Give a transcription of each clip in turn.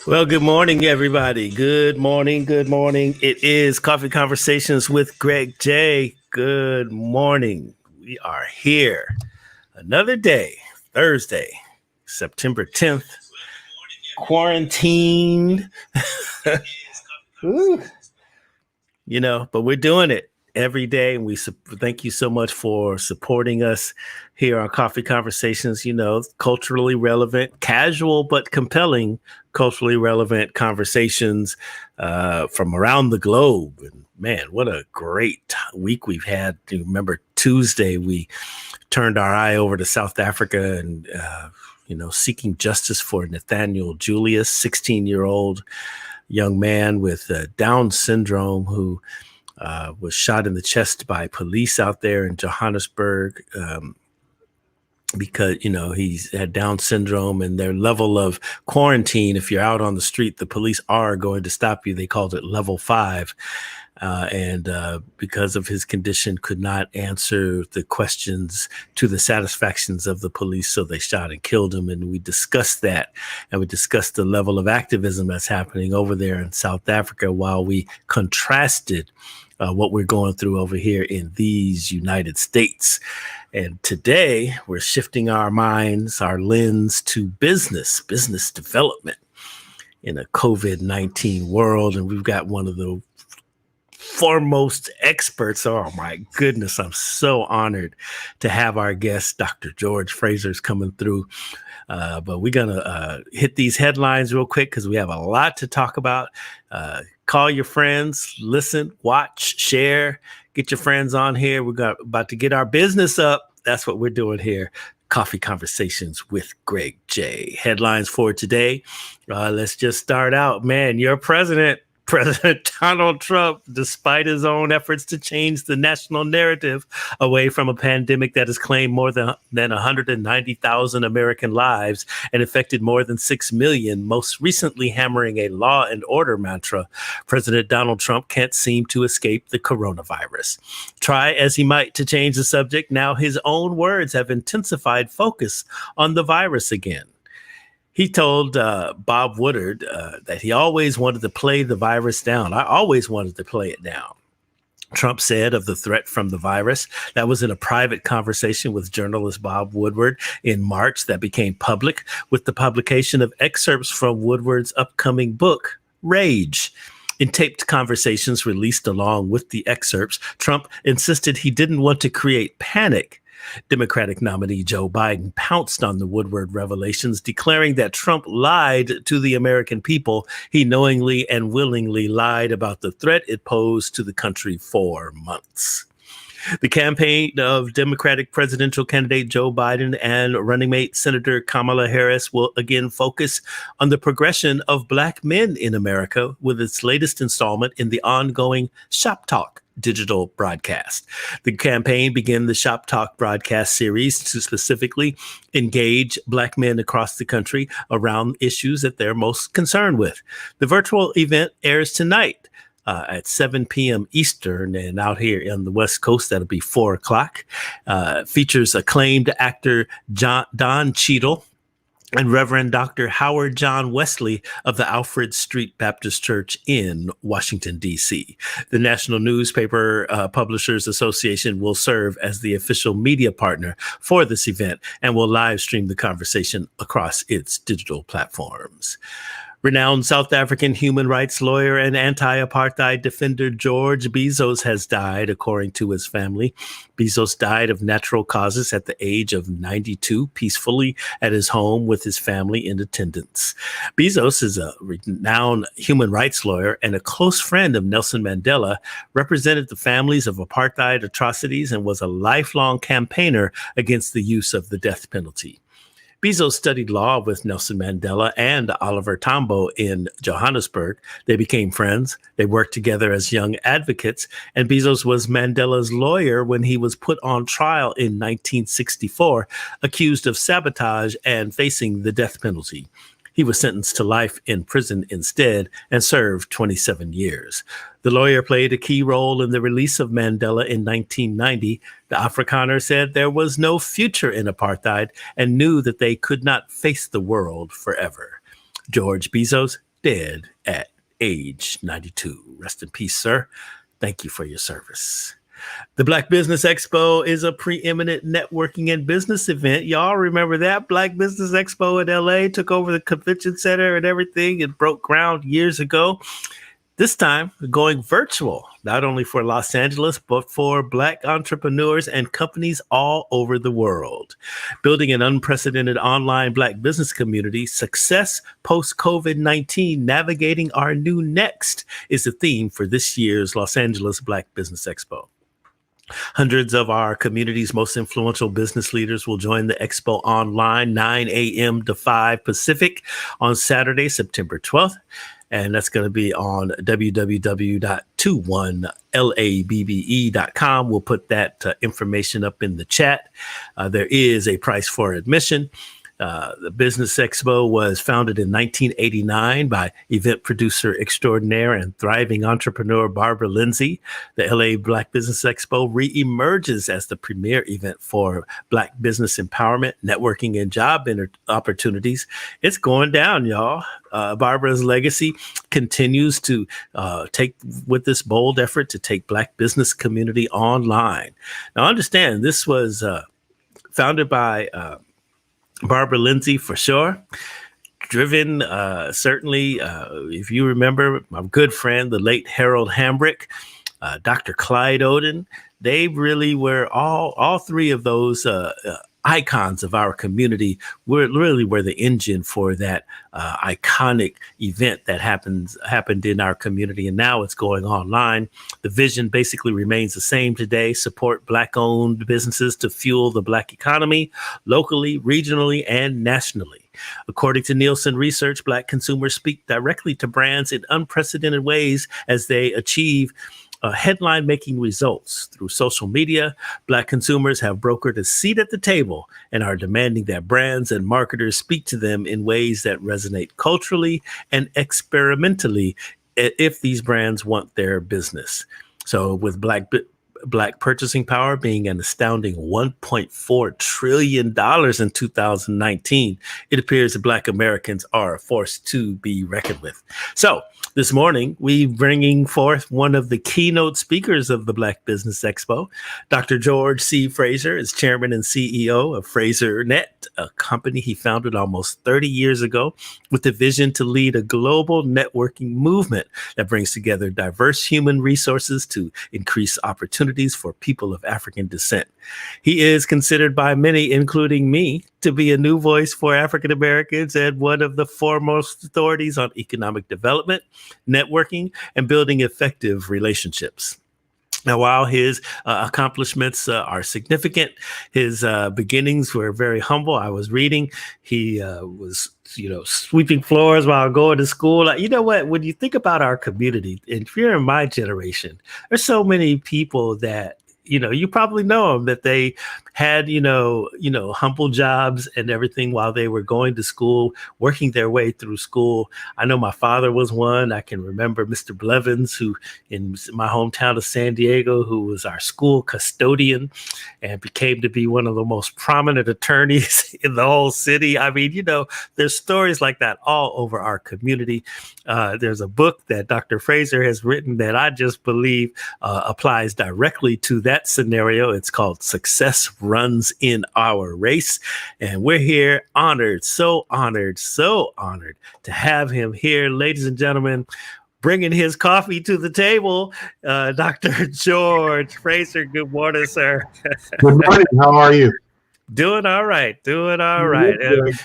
Well, good morning, everybody. Good morning. Good morning. It is Coffee Conversations with Greg J. Good morning. We are here. Another day, Thursday, September 10th. Quarantined. But we're doing it every day. And we thank you so much for supporting us here on Coffee Conversations. Culturally relevant, casual, but compelling, culturally relevant conversations from around the globe. And man, what a great week we've had. Remember Tuesday, we turned our eye over to South Africa and, seeking justice for Nathaniel Julius, 16-year-old young man with Down syndrome who was shot in the chest by police out there in Johannesburg because, he's had Down syndrome, and their level of quarantine, if you're out on the street, the police are going to stop you. They called it level 5. And because of his condition, could not answer the questions to the satisfactions of the police. So they shot and killed him. And we discussed that. And we discussed the level of activism that's happening over there in South Africa while we contrasted what we're going through over here in these United States. And today we're shifting our minds, our lens to business development in a COVID-19 world. And we've got one of the foremost experts. Oh my goodness, I'm so honored to have our guest, Dr. George Fraser's coming through. But we're going to hit these headlines real quick because we have a lot to talk about. Call your friends, listen, watch, share, get your friends on here. We're about to get our business up. That's what we're doing here. Coffee Conversations with Greg J. Headlines for today. Let's just start out. Man, you're President Donald Trump, despite his own efforts to change the national narrative away from a pandemic that has claimed more than 190,000 American lives and affected more than 6 million, most recently hammering a law and order mantra, President Donald Trump can't seem to escape the coronavirus. Try as he might to change the subject, now his own words have intensified focus on the virus again. He told Bob Woodward that he always wanted to play the virus down. I always wanted to play it down. Trump said of the threat from the virus. That was in a private conversation with journalist Bob Woodward in March that became public with the publication of excerpts from Woodward's upcoming book, Rage. In taped conversations released along with the excerpts, Trump insisted he didn't want to create panic. Democratic nominee Joe Biden pounced on the Woodward revelations, declaring that Trump lied to the American people. He knowingly and willingly lied about the threat it posed to the country for months. The campaign of Democratic presidential candidate Joe Biden and running mate Senator Kamala Harris will again focus on the progression of Black men in America with its latest installment in the ongoing Shop Talk digital broadcast. The campaign began the Shop Talk broadcast series to specifically engage Black men across the country around issues that they're most concerned with. The virtual event airs tonight at 7 p.m. Eastern, and out here on the West Coast, that'll be 4 o'clock. Features acclaimed actor Don Cheadle and Reverend Dr. Howard John Wesley of the Alfred Street Baptist Church in Washington, D.C. The National Newspaper Publishers Association will serve as the official media partner for this event and will live stream the conversation across its digital platforms. Renowned South African human rights lawyer and anti-apartheid defender George Bizos has died, according to his family. Bezos died of natural causes at the age of 92, peacefully at his home with his family in attendance. Bezos is a renowned human rights lawyer and a close friend of Nelson Mandela, represented the families of apartheid atrocities, and was a lifelong campaigner against the use of the death penalty. Bezos studied law with Nelson Mandela and Oliver Tambo in Johannesburg. They became friends. They worked together as young advocates, and Bezos was Mandela's lawyer when he was put on trial in 1964, accused of sabotage and facing the death penalty. He was sentenced to life in prison instead and served 27 years. The lawyer played a key role in the release of Mandela in 1990. The Afrikaner said there was no future in apartheid and knew that they could not face the world forever. George Bezos, dead at age 92. Rest in peace, sir. Thank you for your service. The Black Business Expo is a preeminent networking and business event. Y'all remember that? Black Business Expo in LA took over the convention center and everything. It broke ground years ago. This time, going virtual, not only for Los Angeles, but for Black entrepreneurs and companies all over the world. Building an unprecedented online Black business community, success post-COVID-19, navigating our new next is the theme for this year's Los Angeles Black Business Expo. Hundreds of our community's most influential business leaders will join the Expo online 9 a.m. to 5 Pacific on Saturday, September 12th. And that's going to be on www.21labbe.com. We'll put that information up in the chat. There is a price for admission. The Business Expo was founded in 1989 by event producer extraordinaire and thriving entrepreneur Barbara Lindsay. The LA Black Business Expo reemerges as the premier event for Black business empowerment, networking, and job opportunities. It's going down, y'all. Barbara's legacy continues to take with this bold effort to take Black business community online. Now, understand this was founded by Barbara Lindsay, for sure. Driven, certainly, if you remember, my good friend, the late Harold Hambrick, Dr. Clyde Oden, they really were all three of those icons of our community were the engine for that iconic event that happened in our community. And now it's going online. The vision basically remains the same today: support Black-owned businesses to fuel the Black economy locally, regionally, and nationally. According to Nielsen research, Black consumers speak directly to brands in unprecedented ways as they achieve headline-making results. Through social media, Black consumers have brokered a seat at the table and are demanding that brands and marketers speak to them in ways that resonate culturally and experimentally if these brands want their business. So with Black purchasing power being an astounding $1.4 trillion in 2019, it appears that Black Americans are a force to be reckoned with. So this morning, we bringing forth one of the keynote speakers of the Black Business Expo. Dr. George C. Fraser is chairman and CEO of FraserNet, a company he founded almost 30 years ago with the vision to lead a global networking movement that brings together diverse human resources to increase opportunities for people of African descent. He is considered by many, including me, to be a new voice for African Americans and one of the foremost authorities on economic development, networking, and building effective relationships. Now, while his accomplishments are significant, his beginnings were very humble. I was reading, he was, sweeping floors while going to school. You know what? When you think about our community, and if you're in my generation, there's so many people that, you probably know them, that they had, humble jobs and everything while they were going to school, working their way through school. I know my father was one. I can remember Mr. Blevins, who in my hometown of San Diego, who was our school custodian and became to be one of the most prominent attorneys in the whole city. I mean, there's stories like that all over our community. There's a book that Dr. Fraser has written that I just believe applies directly to that scenario. It's called Success Runs in Our Race. And we're here honored, so honored to have him here, ladies and gentlemen, bringing his coffee to the table, Dr. George Fraser. Good morning, sir. Good morning. How are you? Doing all right. You look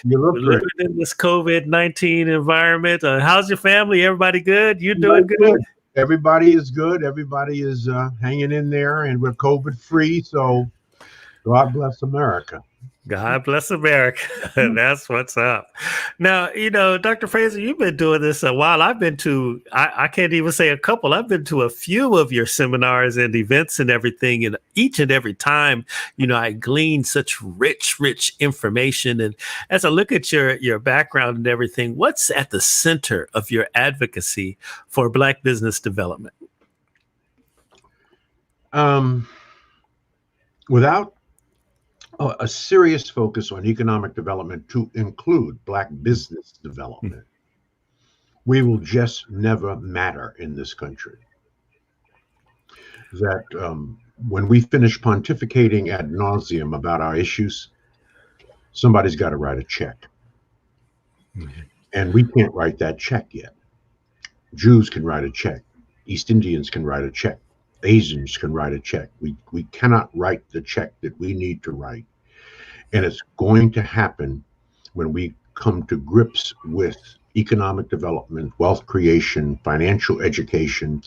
We're living in this COVID-19 environment. How's your family? Everybody good? You doing good? Everybody is good. Everybody is hanging in there, and we're COVID free. So God bless America. God bless America. That's what's up. Now, Dr. Fraser, you've been doing this a while. I've been to, I can't even say a couple. I've been to a few of your seminars and events and everything. And each and every time, I glean such rich information. And as I look at your background and everything, what's at the center of your advocacy for Black business development? Without a serious focus on economic development to include Black business development, we will just never matter in this country. That when we finish pontificating ad nauseum about our issues, somebody's got to write a check. And we can't write that check yet. Jews can write a check. East Indians can write a check. Asians can write a check. We cannot write the check that we need to write. And it's going to happen when we come to grips with economic development, wealth creation, financial education,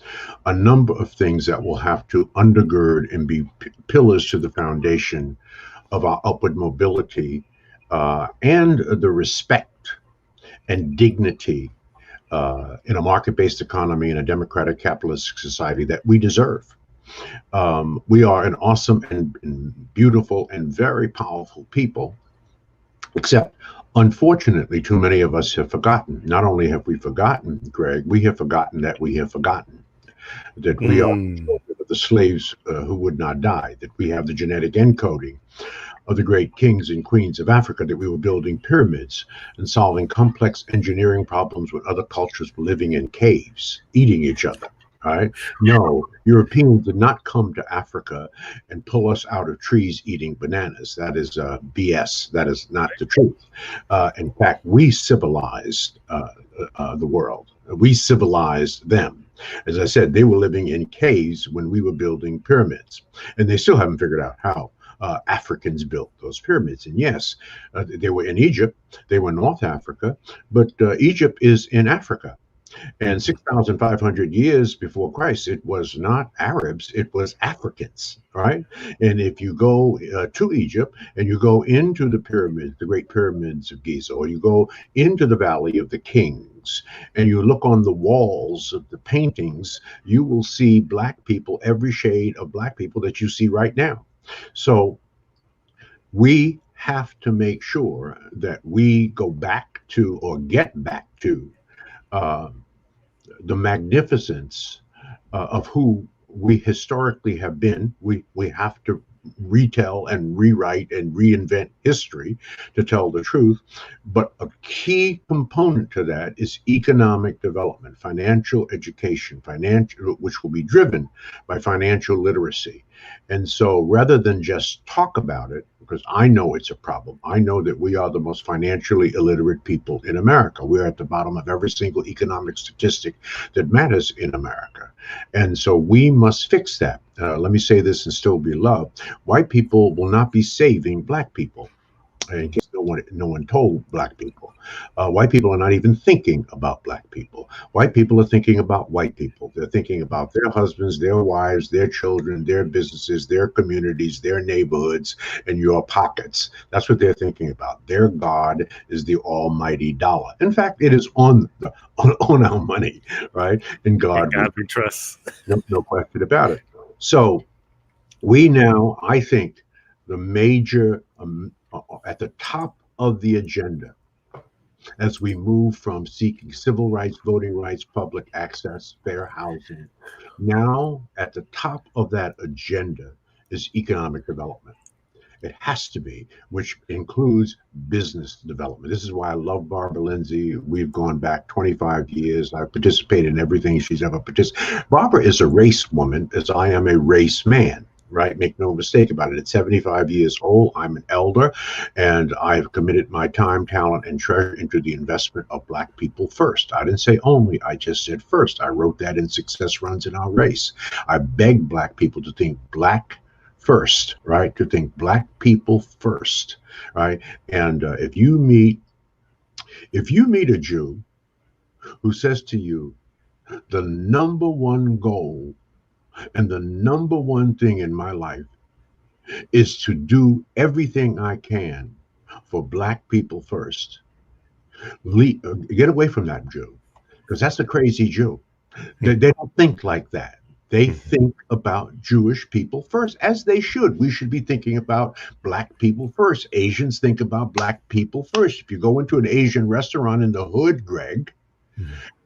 a number of things that will have to undergird and be pillars to the foundation of our upward mobility and the respect and dignity in a market-based economy and a democratic capitalist society that we deserve. We are an awesome and beautiful and very powerful people, except unfortunately too many of us have forgotten. Not only have we forgotten, Greg, we have forgotten that we have forgotten that we are the slaves who would not die, that we have the genetic encoding of the great kings and queens of Africa, that we were building pyramids and solving complex engineering problems when other cultures were living in caves, eating each other. Right? No, Europeans did not come to Africa and pull us out of trees eating bananas. That is BS. That is not the truth. In fact, we civilized the world. We civilized them. As I said, they were living in caves when we were building pyramids, and they still haven't figured out how Africans built those pyramids. And yes, they were in Egypt. They were North Africa, but Egypt is in Africa. And 6,500 years before Christ, it was not Arabs, it was Africans, right? And if you go to Egypt and you go into the pyramids, the great pyramids of Giza, or you go into the Valley of the Kings, and you look on the walls of the paintings, you will see Black people, every shade of Black people that you see right now. So we have to make sure that we go back to, or get back to, the magnificence of who we historically have been. We have to retell and rewrite and reinvent history to tell the truth. But a key component to that is economic development, financial education, which will be driven by financial literacy. And so rather than just talk about it, because I know it's a problem, I know that we are the most financially illiterate people in America. We're at the bottom of every single economic statistic that matters in America. And so we must fix that. Let me say this and still be loved. White people will not be saving Black people. In case no one told Black people. White people are not even thinking about Black people. White people are thinking about white people. They're thinking about their husbands, their wives, their children, their businesses, their communities, their neighborhoods, and your pockets. That's what they're thinking about. Their God is the almighty dollar. In fact, it is on our money, right? And God we trust. No question about it. So we now, I think, the major at the top of the agenda as we move from seeking civil rights, voting rights, public access, fair housing. Now, at the top of that agenda is economic development. It has to be, which includes business development. This is why I love Barbara Lindsay. We've gone back 25 years. I've participated in everything she's ever participated. Barbara is a race woman, as I am a race man. right? Make no mistake about it. At 75 years old, I'm an elder, and I've committed my time, talent, and treasure into the investment of Black people first. I didn't say only, I just said first. I wrote that in Success Runs in Our Race. I beg Black people to think Black first, right? To think Black people first, right? And if you meet a Jew who says to you, the number one goal and the number one thing in my life is to do everything I can for Black people first. Get away from that Jew, because that's a crazy Jew. They don't think like that. They think about Jewish people first, as they should. We should be thinking about Black people first. Asians think about Black people first. If you go into an Asian restaurant in the hood, Greg,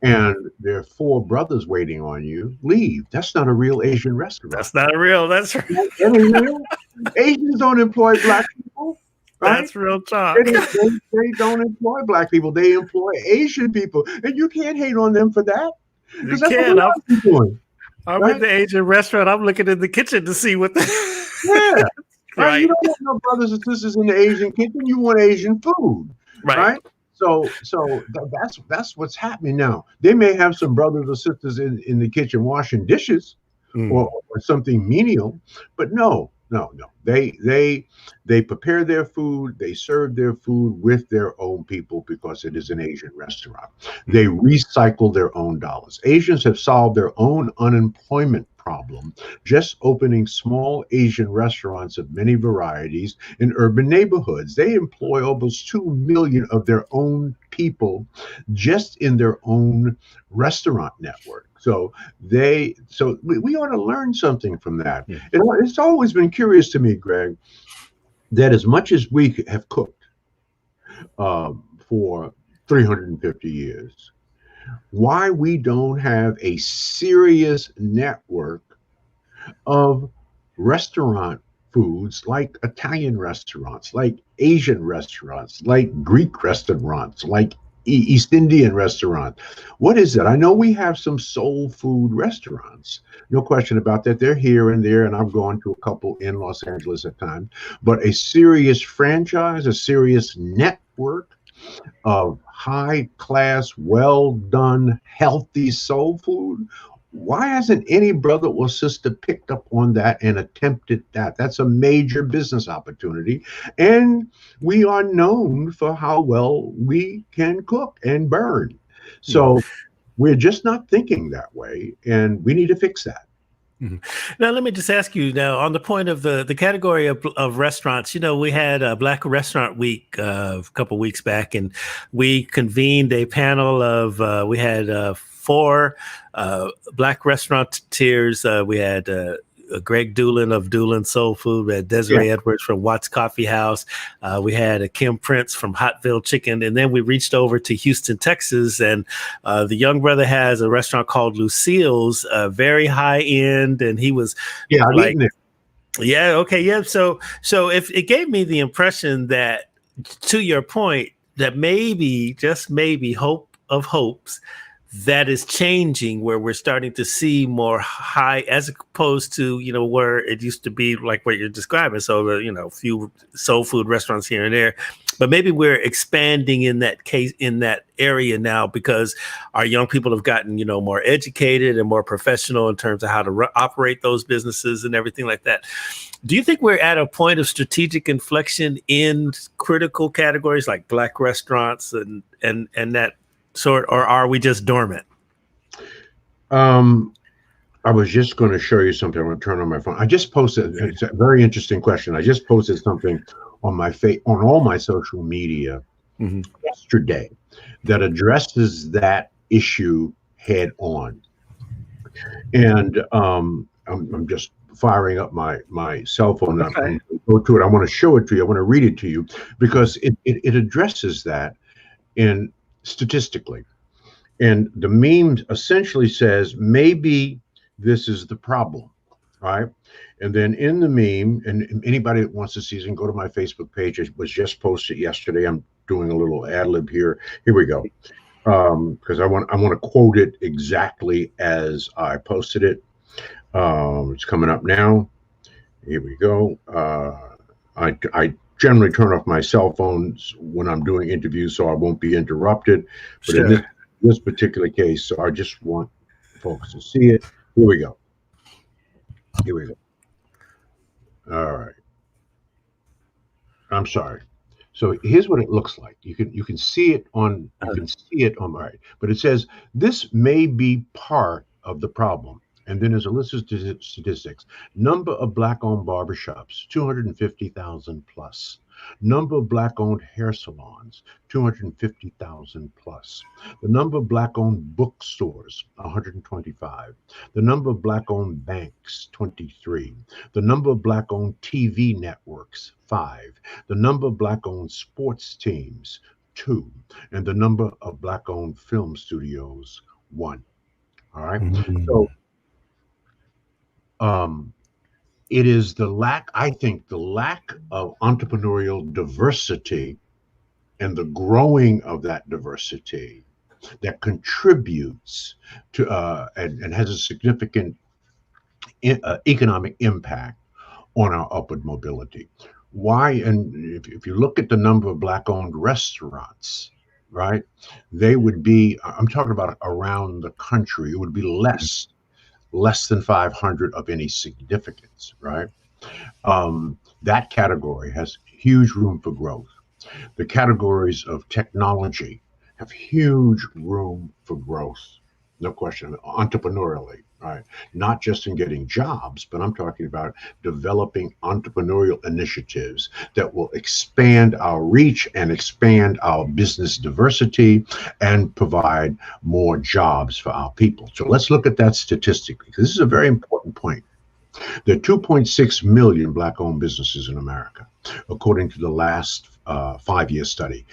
and there are four brothers waiting on you, leave. That's not a real Asian restaurant. That's not real. That's right. That ain't real. Asians don't employ Black people, right? That's real talk. They don't employ Black people. They employ Asian people, and you can't hate on them for that. You That's can. what we're doing. I'm in the Asian restaurant. I'm looking in the kitchen to see what the Yeah. right. You don't want no brothers and sisters in the Asian kitchen. You want Asian food, right? So that's what's happening now. They may have some brothers or sisters in the kitchen washing dishes or something menial, but no. They prepare their food, they serve their food with their own people because it is an Asian restaurant. They recycle their own dollars. Asians have solved their own unemployment problem just opening small Asian restaurants of many varieties in urban neighborhoods. They employ almost 2 million of their own people just in their own restaurant network. So we ought to learn something from that. Yeah. It's always been curious to me, Greg, that as much as we have cooked for 350 years, why we don't have a serious network of restaurant foods like Italian restaurants, like Asian restaurants, like Greek restaurants, like East Indian restaurant. What is it? I know we have some soul food restaurants. No question about that. They're here and there, and I've gone to a couple in Los Angeles at times. But a serious franchise, a serious network of high class, well done, healthy soul food. Why hasn't any brother or sister picked up on that and attempted that? That's a major business opportunity. And we are known for how well we can cook and burn. So we're just not thinking that way, and we need to fix that. Now, let me just ask you now on the point of the category of restaurants. You know, we had a Black Restaurant Week a couple weeks back, and we convened a panel of we had 4 Black restaurateurs. We had Greg Doolin of Doolin Soul Food. We had Desiree Edwards from Watts Coffee House. We had a Kim Prince from Hotville Chicken. And then we reached over to Houston, Texas. And the young brother has a restaurant called Lucille's, very high end. And he was like, yeah, okay, yeah. So if it gave me the impression that, to your point, that maybe, just maybe, hope of hopes, that is changing, where we're starting to see more high, as opposed to, you know, where it used to be like what you're describing. So, you know, a few soul food restaurants here and there, but maybe we're expanding in that case, in that area now, because our young people have gotten, you know, more educated and more professional in terms of how to operate those businesses and everything like that. Do you think we're at a point of strategic inflection in critical categories like Black restaurants and that sort, or are we just dormant? I was just going to show you something. I'm going to turn on my phone. I just posted. It's a very interesting question. I just posted something on on all my social media yesterday that addresses that issue head on. And I'm just firing up my cell phone. Okay. I'm go to it. I want to show it to you. I want to read it to you because it addresses that in statistically. And the meme essentially says, maybe this is the problem, right? And then in the meme, and anybody that wants to see it can go to my Facebook page. It was just posted yesterday. I'm doing a little ad lib here. Here we go. Because I want to quote it exactly as I posted it. It's coming up now. Here we go. I generally turn off my cell phones when I'm doing interviews so I won't be interrupted. But in Sure. this particular case, so I just want folks to see it. Here we go. Here we go. All right. I'm sorry. So here's what it looks like. You can see it on all right, but it says this may be part of the problem. And then there's a list of statistics. Number of black-owned barbershops, 250,000 plus. Number of black-owned hair salons, 250,000 plus. The number of black-owned bookstores, 125. The number of black-owned banks, 23. The number of black-owned TV networks, 5. The number of black-owned sports teams, 2. And the number of black-owned film studios, 1. All right. Mm. So um, it is I think, the lack of entrepreneurial diversity and the growing of that diversity that contributes to and has a significant economic impact on our upward mobility. Why? And if you look at the number of black-owned restaurants, right, they would be, I'm talking about around the country, it would be less than 500 of any significance, right? That category has huge room for growth. The categories of technology have huge room for growth. No question, entrepreneurially, right? Not just in getting jobs, but I'm talking about developing entrepreneurial initiatives that will expand our reach and expand our business diversity and provide more jobs for our people. So let's look at that statistically, because this is a very important point. There are 2.6 million black-owned businesses in America, according to the last 5-year study.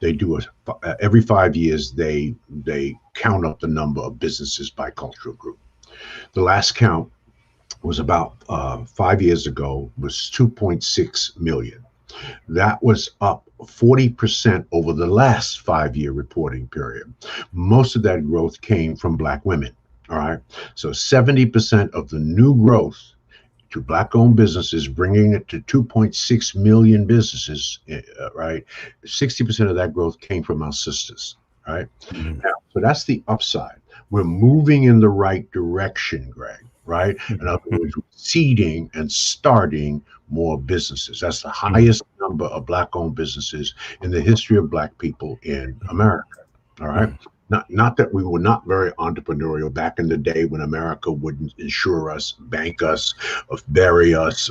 They do every 5 years. They count up the number of businesses by cultural group. The last count was about 5 years ago. Was 2.6 million. That was up 40% over the last 5-year reporting period. Most of that growth came from black women. All right. So 70% of the new growth to black-owned businesses, bringing it to 2.6 million businesses, right? 60% of that growth came from our sisters, right? Mm. Now, so that's the upside. We're moving in the right direction, Greg, right? In other words, we're seeding and starting more businesses. That's the highest number of black-owned businesses in the history of black people in America, all right? Not that we were not very entrepreneurial back in the day when America wouldn't insure us, bank us, bury us,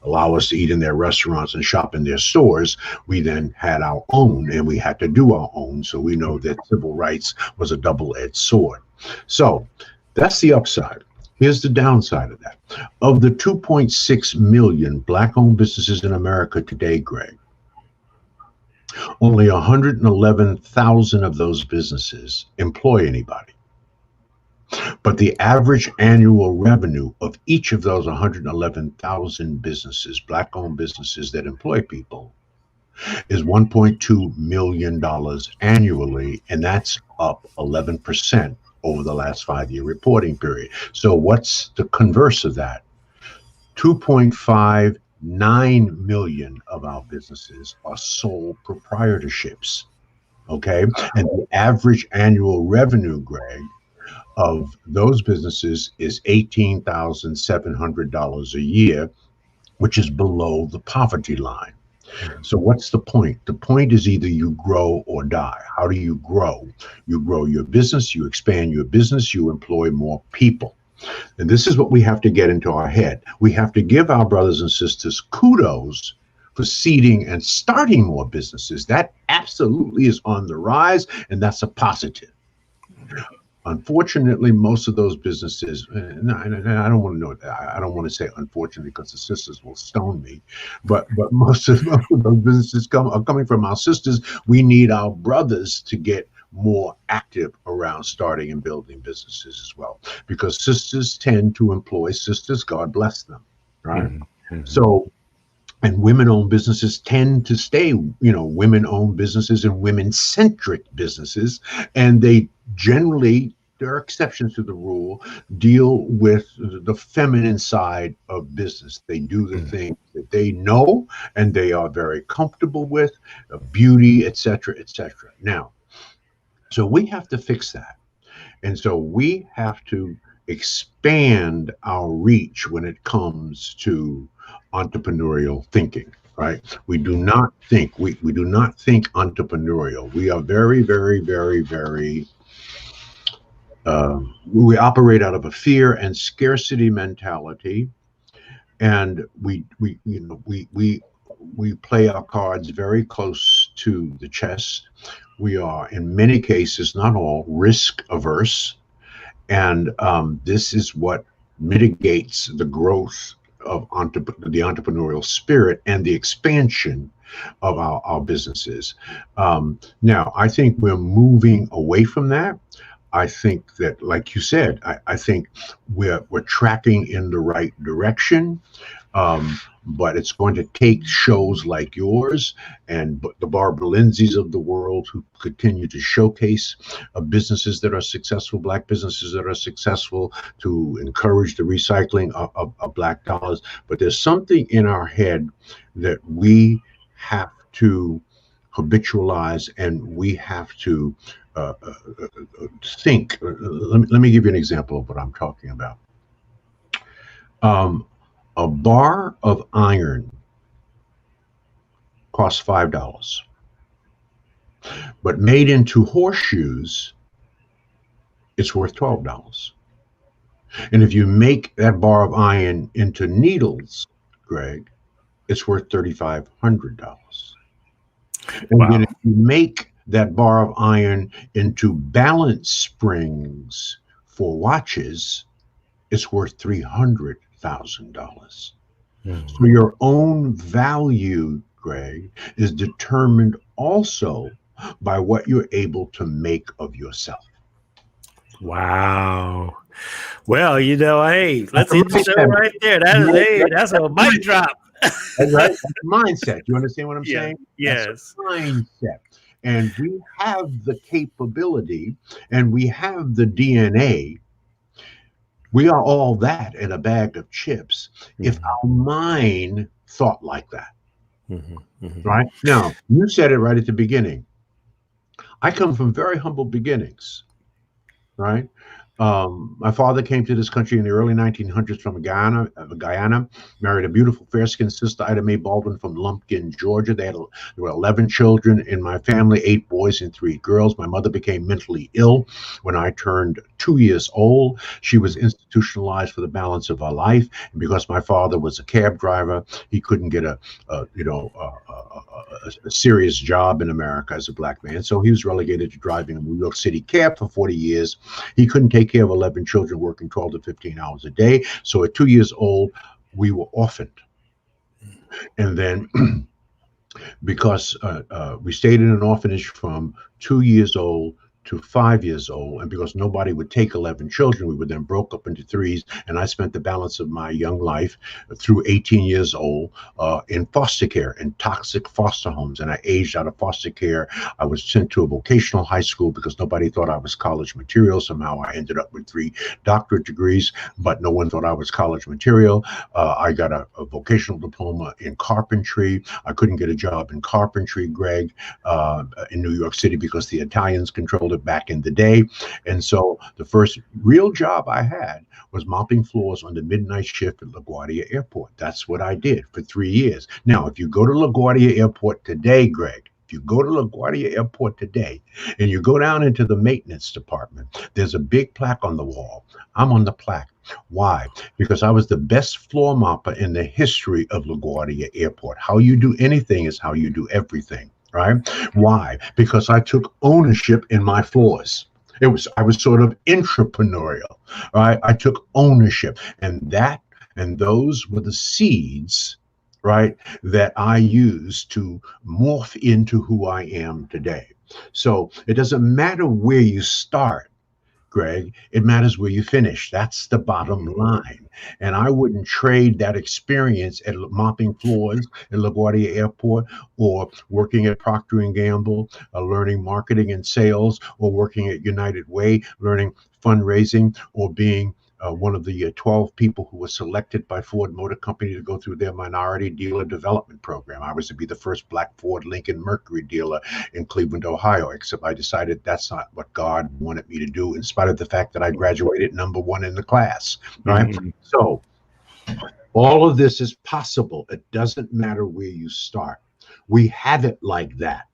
allow us to eat in their restaurants and shop in their stores. We then had our own, and we had to do our own. So we know that civil rights was a double-edged sword. So that's the upside. Here's the downside of that. Of the 2.6 million black-owned businesses in America today, Greg, only 111,000 of those businesses employ anybody. But the average annual revenue of each of those 111,000 businesses, black-owned businesses that employ people, is $1.2 million annually, and that's up 11% over the last 5-year reporting period. So what's the converse of that? 2.59 million of our businesses are sole proprietorships. Okay. And the average annual revenue, Greg, of those businesses is $18,700 a year, which is below the poverty line. So what's the point? The point is either you grow or die. How do you grow? You grow your business, you expand your business, you employ more people. And this is what we have to get into our head. We have to give our brothers and sisters kudos for seeding and starting more businesses. That absolutely is on the rise, and that's a positive. Unfortunately, most of those businesses, and I don't want to know that. I don't want to say unfortunately because the sisters will stone me, but most of those businesses are coming from our sisters. We need our brothers to get more active around starting and building businesses as well, because sisters tend to employ sisters. God bless them, right? So, and women-owned businesses tend to stay, women-owned businesses and women-centric businesses, and they generally there are exceptions to the rule, deal with the feminine side of business. They do the things that they know and they are very comfortable with, beauty, etc., etc. Now, so we have to fix that. And so we have to expand our reach when it comes to entrepreneurial thinking, right? We do not think entrepreneurial. We are very, very, very, very we operate out of a fear and scarcity mentality, and we play our cards very close to the chest. We are, in many cases, not all, risk averse, and this is what mitigates the growth of the entrepreneurial spirit and the expansion of our businesses. Now, I think we're moving away from that. I think that, like you said, I think we're tracking in the right direction. But it's going to take shows like yours and the Barbara Lindsays of the world who continue to showcase businesses that are successful, Black businesses that are successful, to encourage the recycling of Black dollars. But there's something in our head that we have to habitualize, and we have to think. Let me give you an example of what I'm talking about. A bar of iron costs $5, but made into horseshoes, it's worth $12. And if you make that bar of iron into needles, Greg, it's worth $3,500. And then if you make that bar of iron into balance springs for watches, it's worth $300,000. So your own value, Greg, is determined also by what you're able to make of yourself. Wow. Well, hey, let's end the show right there. That's a mic drop. That's right. That's mindset. You understand what I'm saying? Yes. That's a mindset. And we have the capability and we have the DNA. We are all that in a bag of chips if our mind thought like that. Right? Now, you said it right at the beginning. I come from very humble beginnings, right? My father came to this country in the early 1900s from Guyana, married a beautiful fair-skinned sister, Ida Mae Baldwin, from Lumpkin, Georgia. There were 11 children in my family, 8 boys and 3 girls. My mother became mentally ill when I turned 2 years old. She was institutionalized for the balance of her life. And because my father was a cab driver, he couldn't get a serious job in America as a Black man. So he was relegated to driving a New York City cab for 40 years. He couldn't take care of 11 children working 12 to 15 hours a day. So at 2 years old, we were orphaned. And then because we stayed in an orphanage from 2 years old to 5 years old, and because nobody would take 11 children, we were then broke up into threes, and I spent the balance of my young life through 18 years old in foster care, in toxic foster homes, and I aged out of foster care. I was sent to a vocational high school because nobody thought I was college material. Somehow I ended up with 3 doctorate degrees, but no one thought I was college material. I got a vocational diploma in carpentry. I couldn't get a job in carpentry, Greg, in New York City because the Italians controlled it back in the day. And so the first real job I had was mopping floors on the midnight shift at LaGuardia Airport. That's what I did for 3 years. Now, if you go to LaGuardia Airport today, Greg, if you go to LaGuardia Airport today and you go down into the maintenance department, there's a big plaque on the wall. I'm on the plaque. Why? Because I was the best floor mopper in the history of LaGuardia Airport. How you do anything is how you do everything. Right? Why? Because I took ownership in my floors. I was sort of entrepreneurial, right? I took ownership, and those were the seeds, right, that I used to morph into who I am today. So it doesn't matter where you start, Greg, it matters where you finish. That's the bottom line. And I wouldn't trade that experience at mopping floors at LaGuardia Airport, or working at Procter Gamble, learning marketing and sales, or working at United Way, learning fundraising, or being one of the 12 people who were selected by Ford Motor Company to go through their minority dealer development program. I was to be the first black Ford Lincoln Mercury dealer in Cleveland, Ohio, except I decided that's not what God wanted me to do, in spite of the fact that I graduated #1 in the class, right? Mhm. So all of this is possible. It doesn't matter where you start. We have it like that,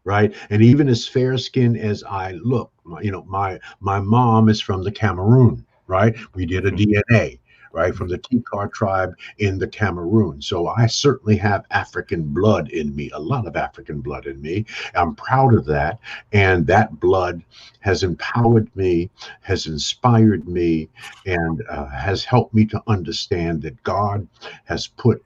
right? And even as fair-skinned as I look, my mom is from the Cameroon, right? We did a DNA, right, from the Tikar tribe in the Cameroon. So I certainly have African blood in me, a lot of African blood in me. I'm proud of that. And that blood has empowered me, has inspired me, and has helped me to understand that God has put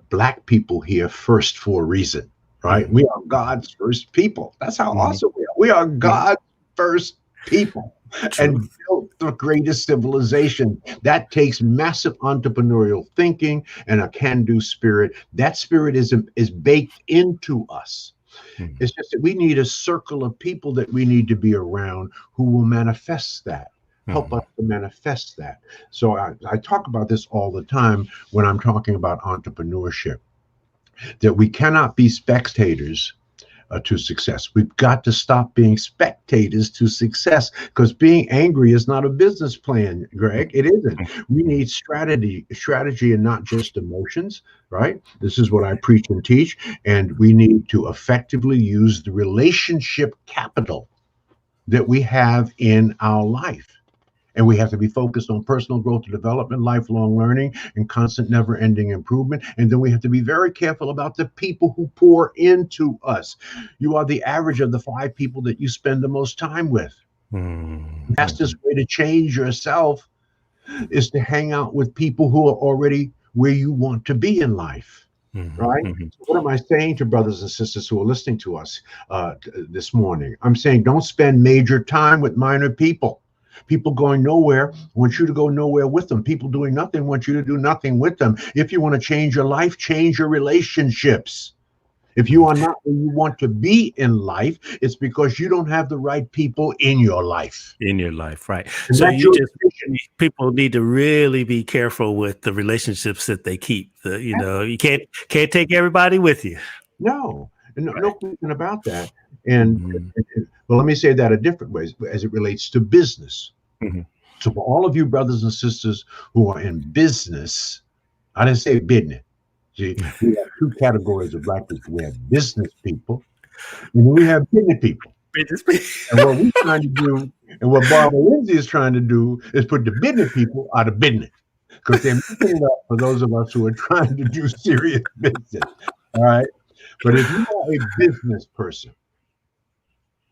black people here first for a reason, right? We are God's first people. That's how Mhm. awesome we are. We are Mhm. God's first people True. and built the greatest civilization. That takes massive entrepreneurial thinking and a can-do spirit. That spirit is baked into us. Mhm. It's just that we need a circle of people that we need to be around who will manifest that, help us Mhm. to manifest that. So I talk about this all the time when I'm talking about entrepreneurship, that we cannot be spectators to success. We've got to stop being spectators to success, because being angry is not a business plan, Greg. It isn't. We Mhm. need strategy and not just emotions, right? This is what I preach and teach. And we need to effectively use the relationship capital that we have in our life. And we have to be focused on personal growth and development, lifelong learning, and constant, never ending improvement. And then we have to be very careful about the people who pour into us. You are the average of the 5 people that you spend the most time with. The fastest Mhm. way to change yourself is to hang out with people who are already where you want to be in life. Mhm. Right? Mhm. So what am I saying to brothers and sisters who are listening to us this morning? I'm saying don't spend major time with minor people. People going nowhere want you to go nowhere with them. People doing nothing want you to do nothing with them. If you want to change your life, change your relationships. If you are not where you want to be in life, it's because you don't have the right people in your life. In your life, right? And So that's you your just decision. people need to really be careful with the relationships that they keep. You can't take everybody with you. No, no, no Right. question about that. And Mhm. well, let me say that a different way as it relates to business. Mhm. So for all of you brothers and sisters who are in business, I didn't say business. See, we have 2 categories of black people. We have business people, and then we have business people. And what we're trying to do, and what Barbara Lindsay is trying to do, is put the business people out of business, because they're messing it up for those of us who are trying to do serious business. All right. But if you are a business person,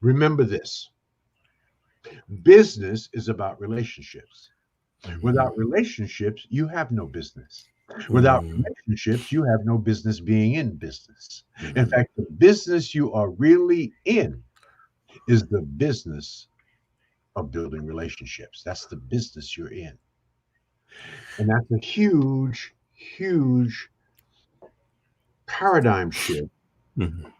remember this: business is about relationships. Mhm. Without relationships, you have no business. Without Mhm. relationships, you have no business being in business. In Mhm. fact, the business you are really in is the business of building relationships. That's the business you're in. And that's a huge, huge paradigm shift Mhm.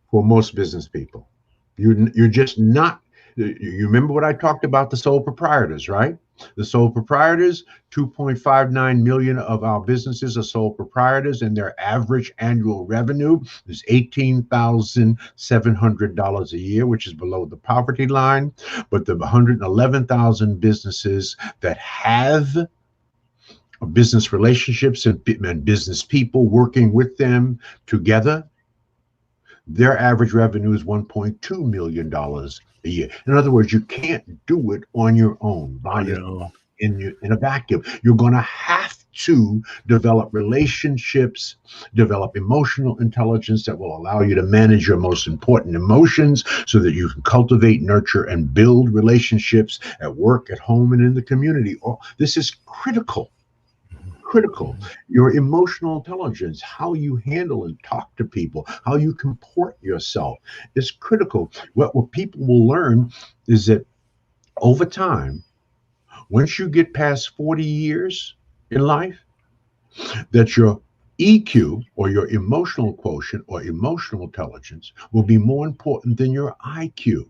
for most business people. You're just not. You remember what I talked about, the sole proprietors, right? The sole proprietors, 2.59 million of our businesses are sole proprietors, and their average annual revenue is $18,700 a year, which is below the poverty line. But the 111,000 businesses that have business relationships and business people working with them together, their average revenue is $1.2 million a year. In other words, you can't do it on your own, by On yourself, your own. in a vacuum. You're going to have to develop relationships, develop emotional intelligence that will allow you to manage your most important emotions so that you can cultivate, nurture, and build relationships at work, at home, and in the community. Oh, this is critical. Critical. Mhm. Your emotional intelligence, how you handle and talk to people, how you comport yourself is critical. What people will learn is that over time, once you get past 40 years in life, that your EQ, or your emotional quotient or emotional intelligence, will be more important than your IQ.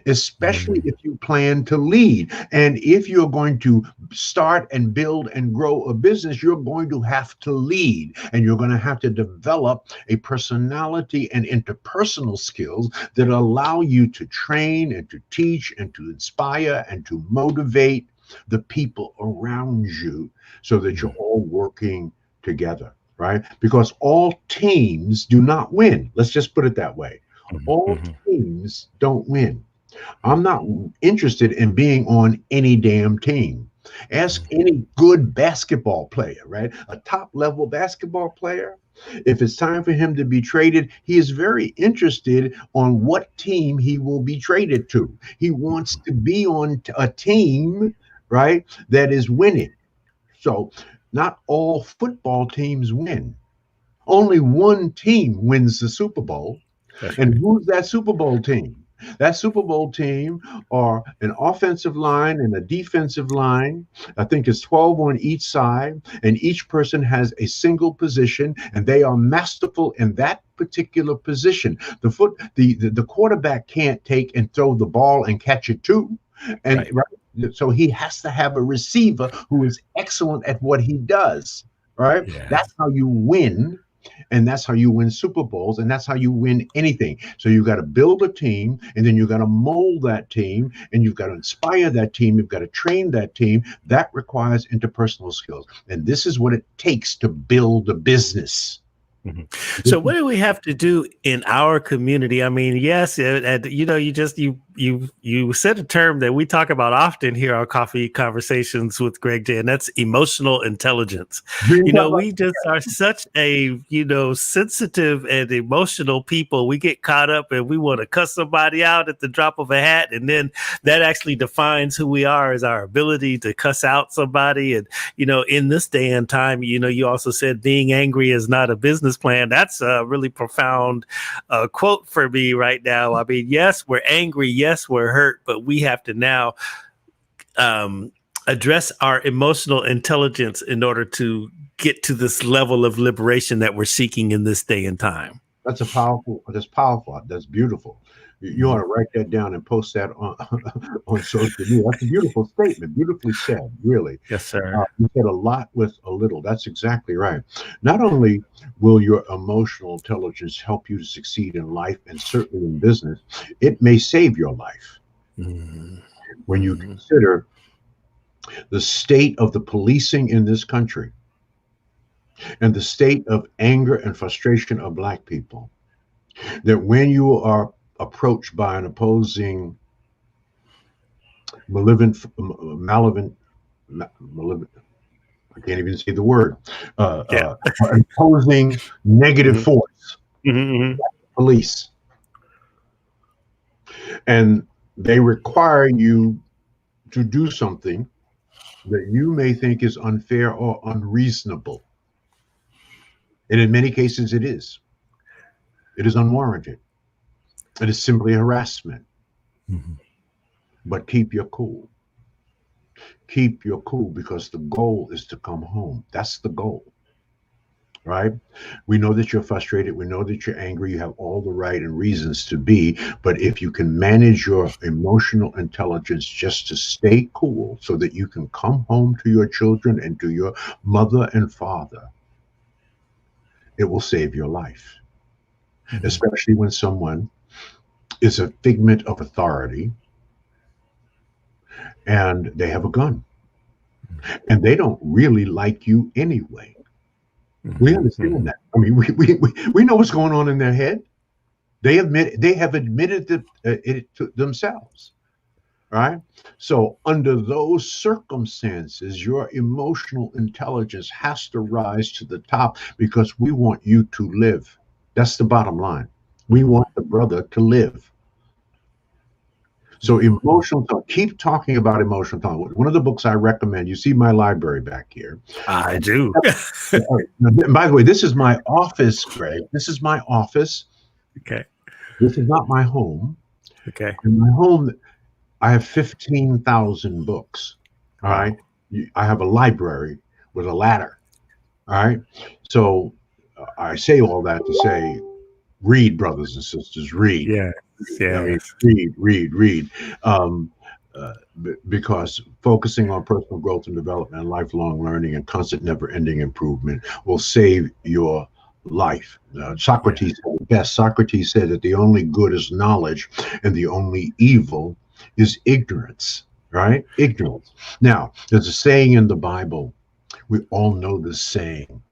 especially if you plan to lead. And if you're going to start and build and grow a business, you're going to have to lead, and you're going to have to develop a personality and interpersonal skills that allow you to train and to teach and to inspire and to motivate the people around you so that you're all working together, right? Because all teams do not win. Let's just put it that way. All teams don't win. I'm not interested in being on any damn team. Ask any good basketball player, right? A top level basketball player. If it's time for him to be traded, he is very interested on what team he will be traded to. He wants to be on a team, right, that is winning. So not all football teams win. Only one team wins the Super Bowl. And who's that Super Bowl team? That Super Bowl team are an offensive line and a defensive line. I think it's 12 on each side, and each person has a single position, and they are masterful in that particular position. The quarterback can't take and throw the ball and catch it too. And so he has to have a receiver who is excellent at what he does, right? Yeah. That's how you win. And that's how you win Super Bowls, and that's how you win anything. So you got to build a team, and then you got to mold that team, and you've got to inspire that team. You've got to train that team. That requires interpersonal skills. And this is what it takes to build a business. So what do we have to do in our community? I mean, yes, you said a term that we talk about often here on Coffee Conversations with Greg J, and that's emotional intelligence. We just are such a, sensitive and emotional people. We get caught up and we want to cuss somebody out at the drop of a hat. And then that actually defines who we are, is our ability to cuss out somebody. And, in this day and time, you also said being angry is not a business plan. That's a really profound quote for me right now. I mean, yes, we're angry. Yes, we're hurt, but we have to now address our emotional intelligence in order to get to this level of liberation that we're seeking in this day and time. That's powerful. That's beautiful. You ought to write that down and post that on social media. That's a beautiful statement. Beautifully said, really. Yes, sir. You said a lot with a little. That's exactly right. Not only will your emotional intelligence help you to succeed in life and certainly in business, it may save your life. When you consider the state of the policing in this country and the state of anger and frustration of Black people, that when you are approached by an opposing malevolent, I can't even say the word, opposing negative force, police, and they require you to do something that you may think is unfair or unreasonable. And in many cases it is. It is unwarranted. It is simply harassment. But keep your cool. Keep your cool, because the goal is to come home. That's the goal, right? We know that you're frustrated. We know that you're angry. You have all the right and reasons to be. But if you can manage your emotional intelligence just to stay cool so that you can come home to your children and to your mother and father, it will save your life. Especially when someone is a figment of authority and they have a gun and they don't really like you anyway. We understand that. I mean, we know what's going on in their head. They have admitted it to themselves, right? So under those circumstances, your emotional intelligence has to rise to the top, because we want you to live. That's the bottom line. We want the brother to live. So emotional talk, keep talking about emotional talk. One of the books I recommend, you see my library back here. I do. By the way, this is my office, Greg. This is my office. Okay. This is not my home. Okay. In my home, I have 15,000 books. All right. I have a library with a ladder. All right. So I say all that to say, read, brothers and sisters, read. Yeah. I mean, Yes. read. Um, because focusing on personal growth and development and lifelong learning and constant never-ending improvement will save your life. Yeah. Socrates said it best. Socrates said that the only good is knowledge and the only evil is ignorance, right? Ignorance. Now, there's a saying in the Bible. We all know this saying.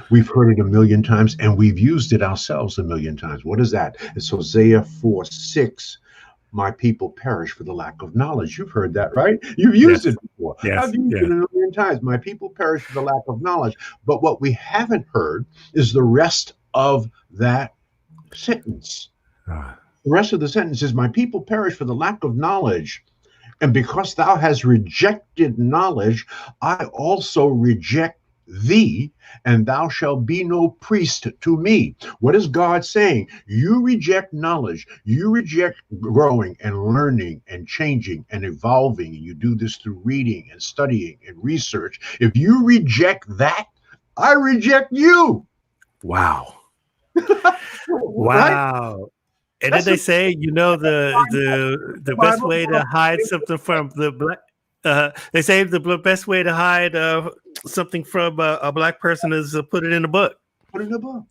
We've heard it a million times and we've used it ourselves a million times. What is that? It's Hosea 4:6. My people perish for the lack of knowledge. You've heard that, right? You've used Yes. it before. I've Yes. used it Yes. a million times. My people perish for the lack of knowledge. But what we haven't heard is the rest of that sentence. Ah, The rest of the sentence is, my people perish for the lack of knowledge. And because thou hast rejected knowledge, I also reject thee, and thou shalt be no priest to me. What is God saying? You reject knowledge, you reject growing and learning and changing and evolving. And you do this through reading and studying and research. If you reject that, I reject you. wow. Right? Wow. And then That's they the say, the best Bible. way to hide something from the black. They say best way to hide something from a black person is to put it in a book. Put in a book.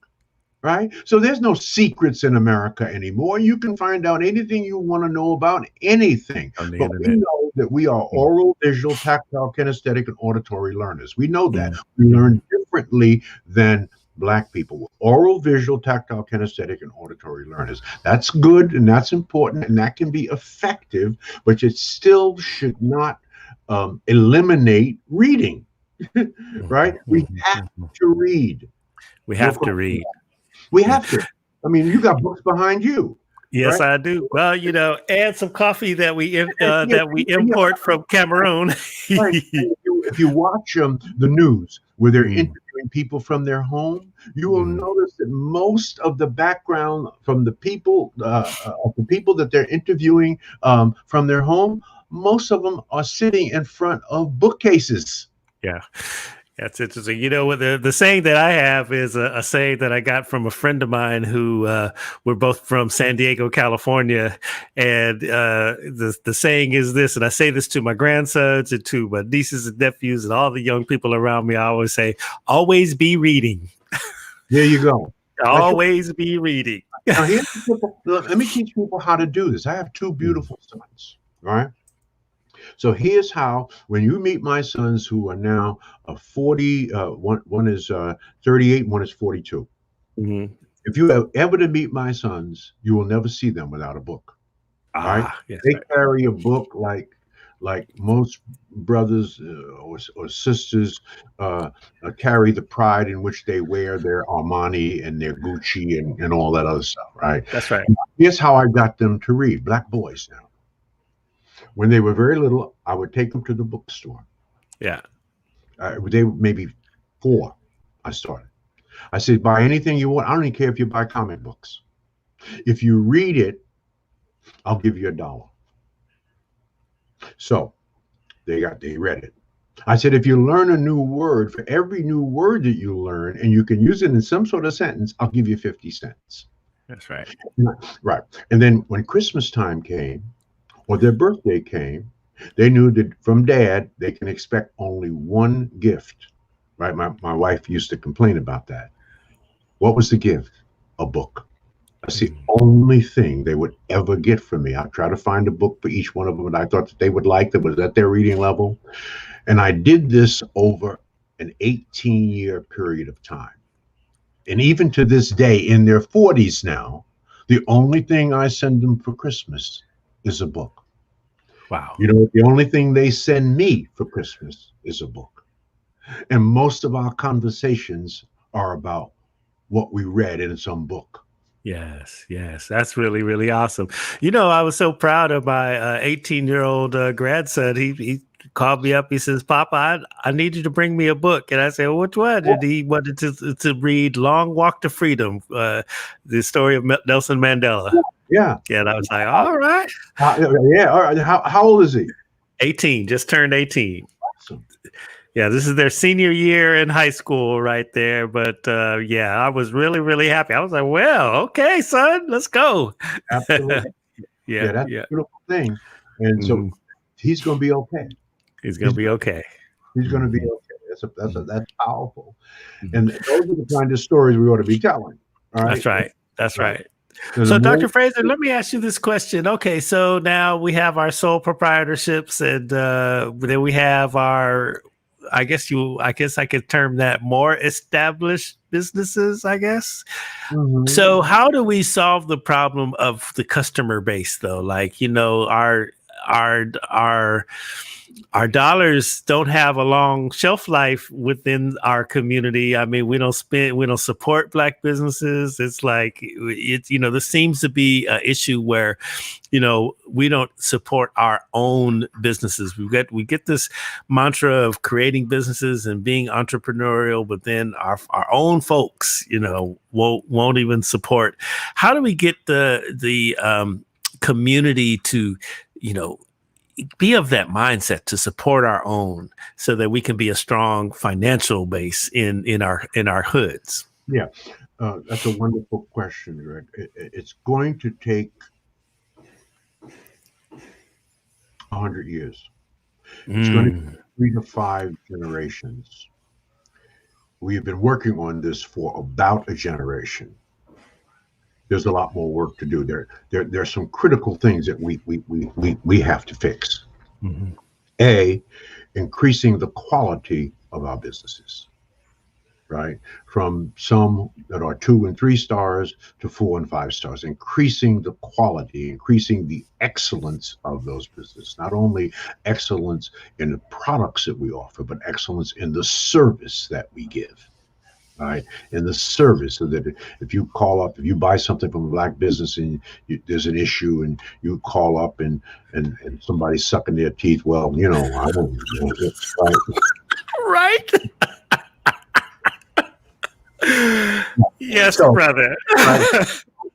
Right? So there's no secrets in America anymore. You can find out anything you want to know about anything. On the But we internet. know that we are oral, visual, tactile, kinesthetic, and auditory learners. We know that. We Mhm. learn differently than Black people. Oral, visual, tactile, kinesthetic, and auditory learners. That's good and that's important and that can be effective, but it still should not eliminate reading. Right? We have to read. We No have to question. read. We Yeah. have to. I mean, you got books behind you, Yes, right? I do. Well, and some coffee that we Yeah, yeah, import from Cameroon. right. And if you watch the news where they're Mm, interviewing people from their home, you will mm. notice that most of the background from the people that they're interviewing from their home, most of them are sitting in front of bookcases. Yeah. That's interesting. What the saying that I have is a saying that I got from a friend of mine who we're both from San Diego, California. And the saying is this, and I say this to my grandsons and to my nieces and nephews and all the young people around me. I always say, always be reading. There you go. Always be reading. Now, let me teach people how to do this. I have two Mm, beautiful sons, right? So here's how, when you meet my sons who are now 40, one is 38, one is 42. mhm. If you have ever to meet my sons, you will never see them without a book, right? Yes, They right. carry a book like most brothers or sisters carry the pride in which they wear their Armani and their Gucci and all that other stuff, right? That's right. Here's how I got them to read, Black boys now. When they were very little, I would take them to the bookstore. Yeah. They were maybe 4. I started. I said, buy anything you want. I don't even care if you buy comic books. If you read it, I'll give you $1. So they read it. I said, if you learn a new word, for every new word that you learn, and you can use it in some sort of sentence, I'll give you 50 cents. That's right. Right. And then when Christmas time came or their birthday came, they knew that from dad, they can expect only one gift. Right. My wife used to complain about that. What was the gift? A book. That's the only thing they would ever get from me. I try to find a book for each one of them that I thought that they would like, that was at their reading level. And I did this over an 18-year period of time. And even to this day, in their 40s now, the only thing I send them for Christmas is a book. Wow. The only thing they send me for Christmas is a book. And most of our conversations are about what we read in some book. Yes, that's really, really awesome. I was so proud of my 18-year-old grandson. He called me up. He says, "Papa, I need you to bring me a book." And I said, well, "Which one?" And he wanted to read "Long Walk to Freedom," the story of Nelson Mandela. Yeah. And I was like, "All right." Yeah. All right. How old is he? 18, just turned 18. Awesome. Yeah, this is their senior year in high school right there. But yeah, I was really, really happy. I was like, well, okay, son, let's go. Absolutely. Yeah, Yeah, that's yeah. a beautiful thing. And so Mhm. he's going to be okay. He's gonna He's be okay. he's going to be Mhm, okay. mhm, That's powerful. mhm. And those are the kind of stories we ought to be telling. All right. That's right. That's Right. right. And the So, more Dr. Fraser, let me ask you this question. Okay, so now we have our sole proprietorships, and then we have our, I guess I could term that more established businesses, I guess. Mhm. So, how do we solve the problem of the customer base, though? Like, our our our dollars don't have a long shelf life within our community. I mean, we don't support black businesses. It's like this seems to be an issue where, we don't support our own businesses. We get this mantra of creating businesses and being entrepreneurial, but then our own folks, won't even support. How do we get the community to, you know, be of that mindset to support our own so that we can be a strong financial base in our hoods? Yeah, that's a wonderful question, Greg. It's going to take 100 years. It's going to Mm, take 3 to 5 generations. We have been working on this for about a generation. There's a lot more work to do. There's some critical things that we have to fix. mhm, A, increasing the quality of our businesses, right? From some that are 2 and 3 stars to 4 and 5 stars, increasing the quality, increasing the excellence of those businesses. Not only excellence in the products that we offer, but excellence in the service that we give. Right, in the service, so that if you call up, if you buy something from a black business and there's an issue, and you call up and somebody's sucking their teeth, well, I don't, right? right. Yes, So, brother. right.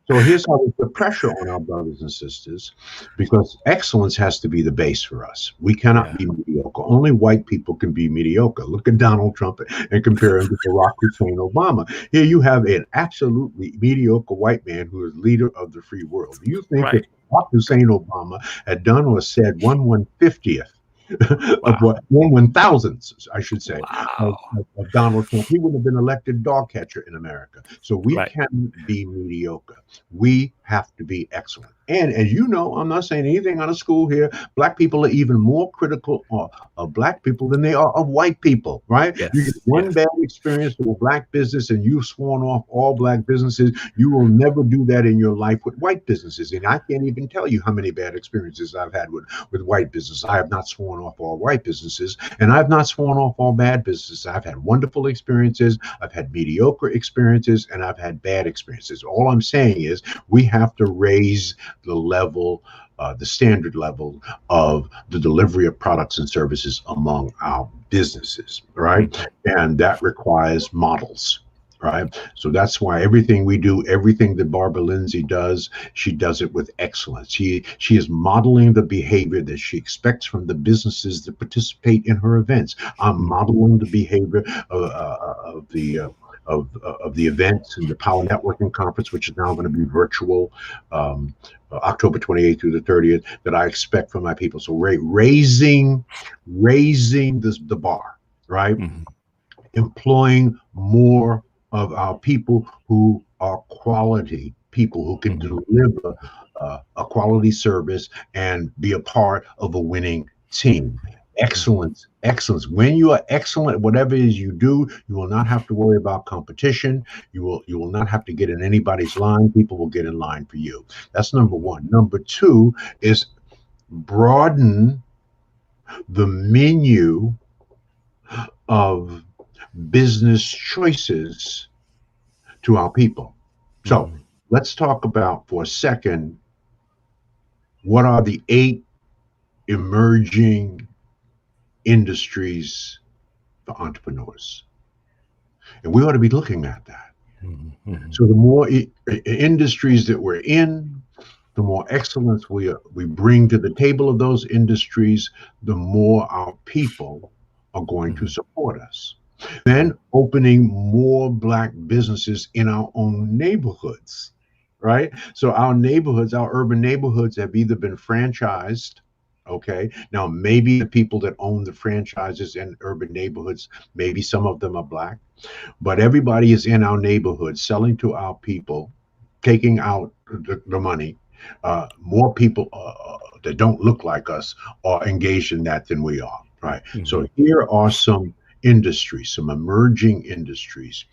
So here's how we put pressure on our brothers and sisters, because excellence has to be the base for us. We cannot Yeah. be mediocre. Only white people can be mediocre. Look at Donald Trump and compare him to Barack Hussein Obama. Here you have an absolutely mediocre white man who is leader of the free world. Do you think if Right. Barack Hussein Obama had done or said 1/150th of Wow. what 1/1000th, I should say, of, Wow. of Donald Trump, he would have been elected dog catcher in America. So we Right. can be mediocre. We have to be excellent. And as you know, I'm not saying anything out of school here. Black people are even more critical of black people than they are of white people, right? You get Yes. one Yes. bad experience with a black business and you've sworn off all black businesses. You will never do that in your life with white businesses. And I can't even tell you how many bad experiences I've had with white business. I have not sworn off all white businesses, and I've not sworn off all bad businesses. I've had wonderful experiences, I've had mediocre experiences, and I've had bad experiences. All I'm saying is we have to raise the level, the standard level of the delivery of products and services among our businesses, right? Mhm. And that requires models. Right. So that's why everything we do, everything that Barbara Lindsay does, she does it with excellence. She is modeling the behavior that she expects from the businesses that participate in her events. I'm Mhm. modeling the behavior of the events and the Power Networking Conference, which is now going to be virtual, October 28th through the 30th, that I expect from my people. So raising the bar, right? Mhm. Employing more of our people who are quality people who can Mhm. deliver a quality service and be a part of a winning team. Mhm. Excellence, excellence. When you are excellent at whatever it is you do, you will not have to worry about competition. You will not have to get in anybody's line. People will get in line for you. That's number one. Number two is broaden the menu of business choices to our people. So Mhm. let's talk about for a second, what are the 8 emerging industries for entrepreneurs? And we ought to be looking at that. Mhm. Mhm. So the more industries that we're in, the more excellence we bring to the table of those industries, the more our people are going to Mhm. support us. Then opening more Black businesses in our own neighborhoods, right? So our neighborhoods, our urban neighborhoods have either been franchised. Okay. Now, maybe the people that own the franchises in urban neighborhoods, maybe some of them are Black, but everybody is in our neighborhood selling to our people, taking out the money. More people that don't look like us are engaged in that than we are, right? So Mhm. here are some industries, some emerging industries.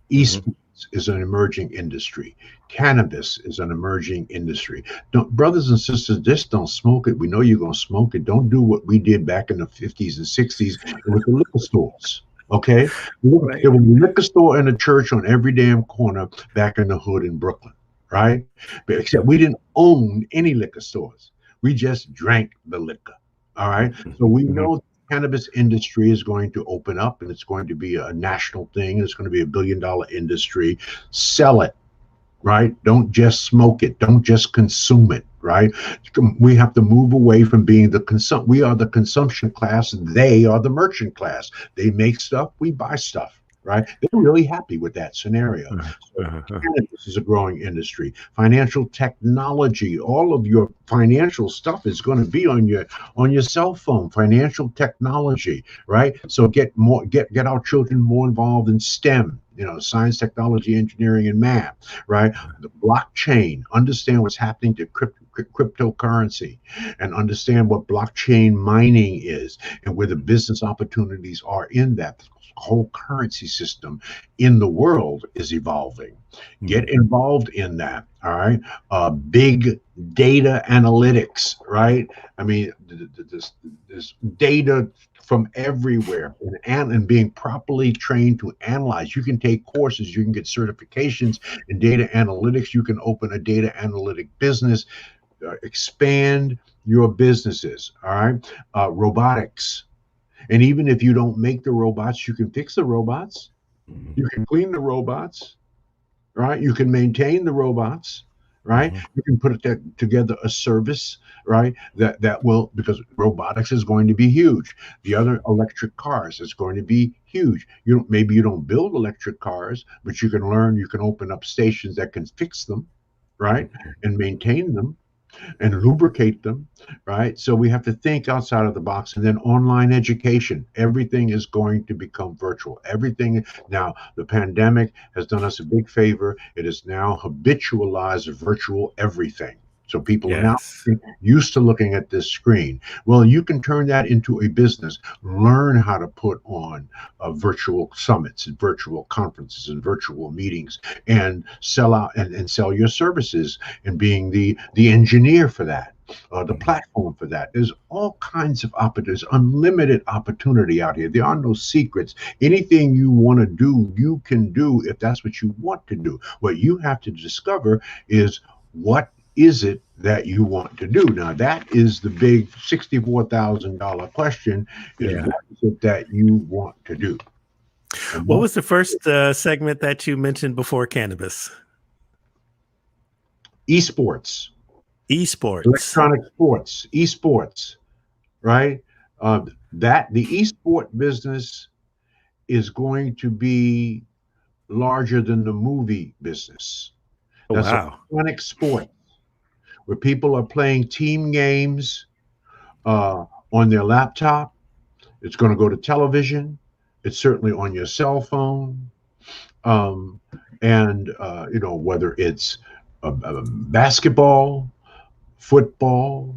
Mhm. Esports is an emerging industry. Cannabis is an emerging industry. Don't, brothers and sisters, just don't smoke it. We know you're going to smoke it. Don't do what we did back in the 50s and 60s with the liquor stores. Okay? Right. There was a liquor store and a church on every damn corner back in the hood in Brooklyn, right? But except we didn't own any liquor stores. We just drank the liquor. All right. So we Mhm. know the cannabis industry is going to open up and it's going to be a national thing. It's going to be $1 billion industry. Sell it, right? Don't just smoke it. Don't just consume it, right? We have to move away from being we are the consumption class. They are the merchant class. They make stuff, we buy stuff, right? They're really happy with that scenario. Uh-huh. So Uh-huh. cannabis is a growing industry. Financial technology, all of your financial stuff is going to be on your cell phone. Financial technology, right? So get our children more involved in STEM, science, technology, engineering, and math, right? The blockchain, understand what's happening to cryptocurrency and understand what blockchain mining is and where the business opportunities are in that. The whole currency system in the world is evolving. Get Mhm. involved in that. All right. Big data analytics, right? I mean, this data from everywhere and being properly trained to analyze. You can take courses, you can get certifications in data analytics, you can open a data analytic business, expand your businesses. All right. Robotics. And even if you don't make the robots, you can fix the robots, Mhm. you can clean the robots, right? You can maintain the robots, right? Mhm. You can put together a service, right? That will, because robotics is going to be huge. The other electric cars is going to be huge. Maybe you don't build electric cars, but you can learn. You can open up stations that can fix them, right, and maintain them and lubricate them, right? So we have to think outside of the box. And then online education, everything is going to become virtual. Everything now, the pandemic has done us a big favor. It is now habitualized virtual everything. So people are now Yes. used to looking at this screen. Well, you can turn that into a business. Learn how to put on virtual summits and virtual conferences and virtual meetings and sell out and sell your services and being the engineer for that, the Mhm. platform for that. There's all kinds of opportunities, unlimited opportunity out here. There are no secrets. Anything you want to do, you can do if that's what you want to do. What you have to discover is what is it that you want to do? Now, that is the big $64,000 question is Yeah. what is it that you want to do? And What that's was the first segment that you mentioned before cannabis? esports, Esports. electronic sports, esports, right? That the esport business is going to be larger than the movie business. Oh, That's wow. electronic sport where people are playing team games on their laptop. It's going to go to television. It's certainly on your cell phone. Um, and whether it's basketball, football,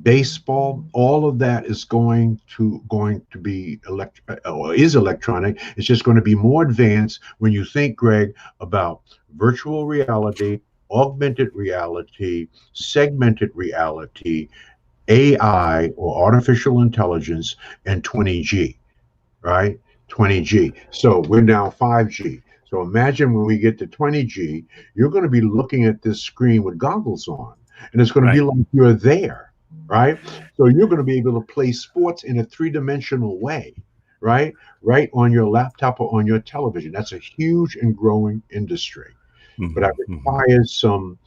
baseball, all of that is going to be or is electronic. It's just going to be more advanced when you think, Greg, about virtual reality, augmented reality, segmented reality, AI or artificial intelligence, and 20G, right? 20G. So we're now 5G. So imagine when we get to 20G, you're going to be looking at this screen with goggles on, and it's going to be Right. like you're there, right? So you're going to be able to play sports in a three-dimensional way, right? Right on your laptop or on your television. That's a huge and growing industry, but that Mhm. Mhm. requires some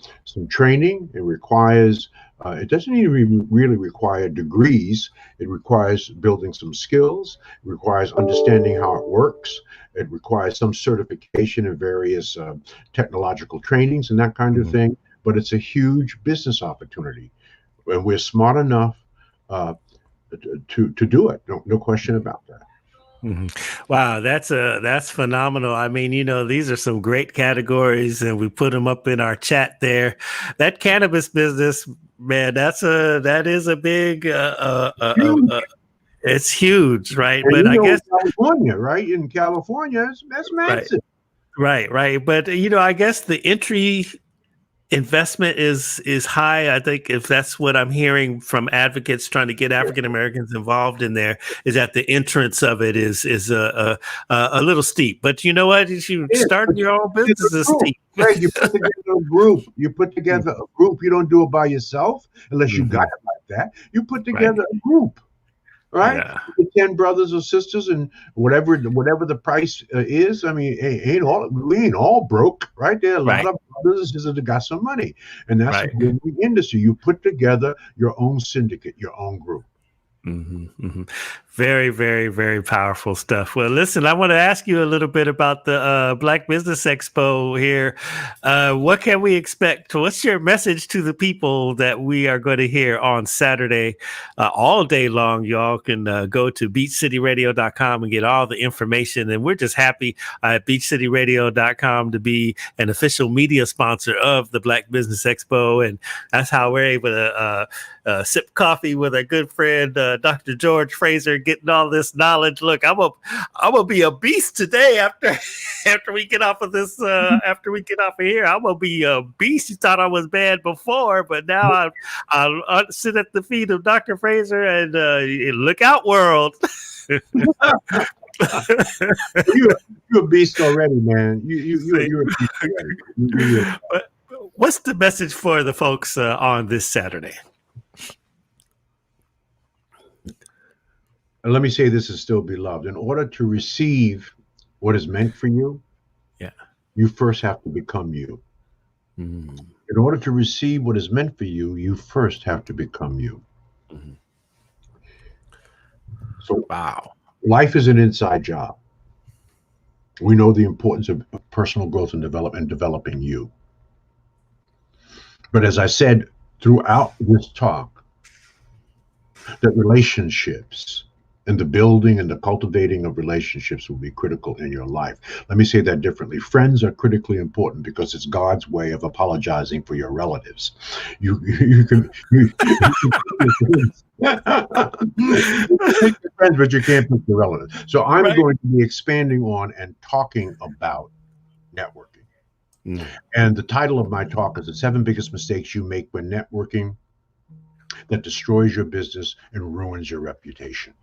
training. It requires It doesn't even really require degrees. It requires building some skills. It requires understanding how it works. It requires some certification in various technological trainings and that kind of Mhm. thing. But it's a huge business opportunity, and we're smart enough uh, to do it. No question about that. Mhm. Wow, that's phenomenal. I mean, these are some great categories, and we put them up in our chat there. That cannabis business, man, that is a big, Huge. it's huge, right? And But I guess, California, right? In California, that's right, massive. right. But I guess the entry investment is high. I think if that's what I'm hearing from advocates trying to get African Americans involved in there, is that the entrance of it is a little steep. But you know what? You It is, starting but your own it's business a is group, steep. right? You put together a group. You put together a group. You don't do it by yourself unless you got Mhm. it like that. You put Right. together a group, right? Yeah. With 10 brothers or sisters, and whatever the price is. I mean, we ain't all broke, right? There are a lot Right. of brothers and sisters that got some money, and that's Right. in the industry. You put together your own syndicate, your own group. Very, very, very powerful stuff. Well, listen, I want to ask you a little bit about the Black Business Expo here. What can we expect? What's your message to the people that we are going to hear on Saturday all day long? Y'all can go to beachcityradio.com and get all the information. And we're just happy at beachcityradio.com to be an official media sponsor of the Black Business Expo. And that's how we're able to sip coffee with our good friend Dr. George Fraser, getting all this knowledge. Look, I'm gonna be a beast today after we get off of this. After we get off of here, I'm gonna be a beast. You thought I was bad before, but now I'll sit at the feet of Dr. Fraser and look out, world. You're a beast already, man. You're a beast already. You really. What's the message for the folks on this Saturday? And let me say this is still beloved. In order to receive what is meant for you, Yeah. you first have to become you. Mm-hmm. In order to receive what is meant for you, you first have to become you. Mm-hmm. So Wow. life is an inside job. We know the importance of personal growth and development, developing you. But as I said throughout this talk, that relationships and the building and the cultivating of relationships will be critical in your life. Let me say that differently. Friends are critically important because it's God's way of apologizing for your relatives. You can pick your friends, but you can't pick your relatives. So I'm Right. going to be expanding on and talking about networking. Mm. And the title of my talk is The 7 Biggest Mistakes You Make When Networking That Destroys Your Business and Ruins Your Reputation.